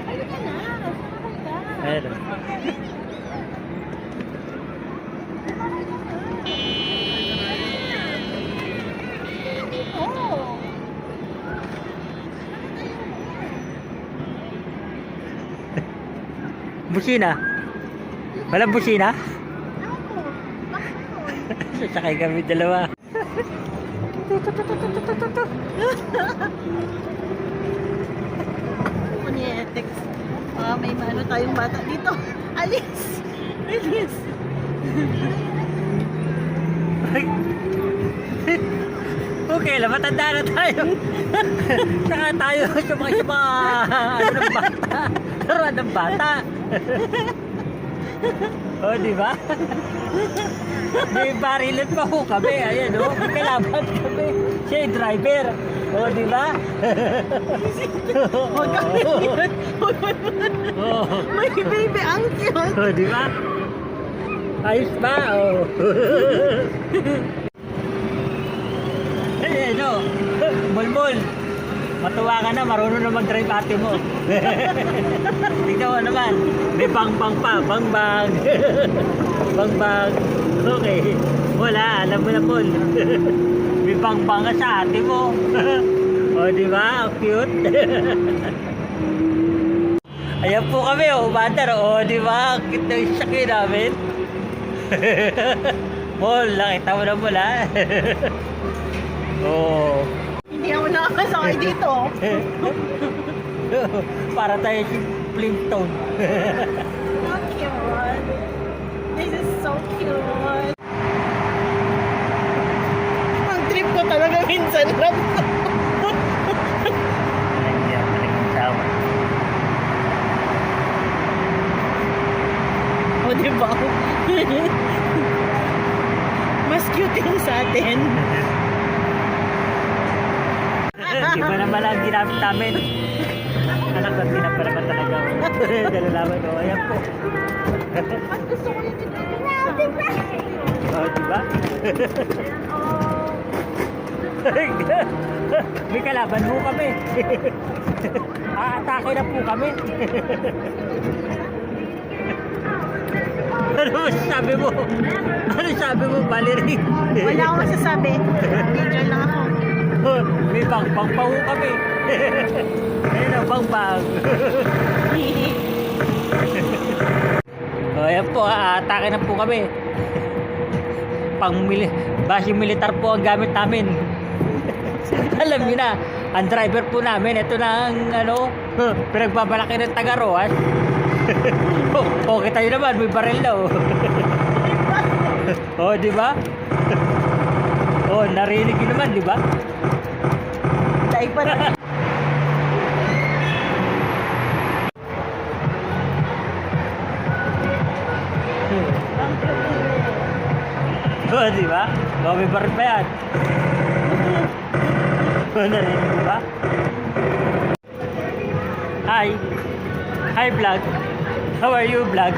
Halika na. Halika. Ayun. Oh. Busina. Walang busina? Ako. Bakit? Sasakay kami dalawa. Punyetix. May mano tayong bata dito. Alis! Alis! Okay lang, matanda na tayo. Saka tayo sa mga ano ng bata. Laruan ng bata. O, di ba? May barilan pa ho kami. Ayan, o. May kalaban kami. Siya yung driver. O, di ba? Huwag kami yun. May baby ang cute. O, di ba? Ayos ba? O. Ayan, o. Mulmul. Matuwa ka na, marunong na mag-drive ate mo. Tignan mo naman. May bang-bang pa. Bang-bang. Bang-bang. Okay. Wala, alam mo na po. May bang-bang ka sa ate mo. O, di ba? Cute. Ayan po kami, o. Umaandar, o. Di ba? Cute na yung sakyo namin. Mol, nakita mo na mula. Oo. Hindi ako nakakasakay dito. Para tayo si Flintstone. So cute. This is so cute. Ang trip ko talaga minsan lang. O, diba? Mas cute yung sa atin. Iba naman ang ginamit namin. Anak, natin na pa naman talaga. Dalalaman ko. Ayan po. Gusto ko yung diba? Oh, diba? May kalaban mo kami. Aatake na po kami. Ano sabi mo? Ano sabi mo, Valerie? Wala akong masasabi. Enjoy lang ako. May bang-bang pa ho kami. Ayun o, bang-bang. O, ayan po, atake na po kami. Base militar po ang gamit namin. Alam niyo na, ang driver po namin, ito na ang pinagbabalaki ng Tagaroas. Okay tayo naman, may baril na o. O, di ba? O, narinig yun naman, di ba? Daig pa na. O, di ba? O, may baril pa yan. O, narinig, di ba? Hi. Hi, vlog. How are you, vlog?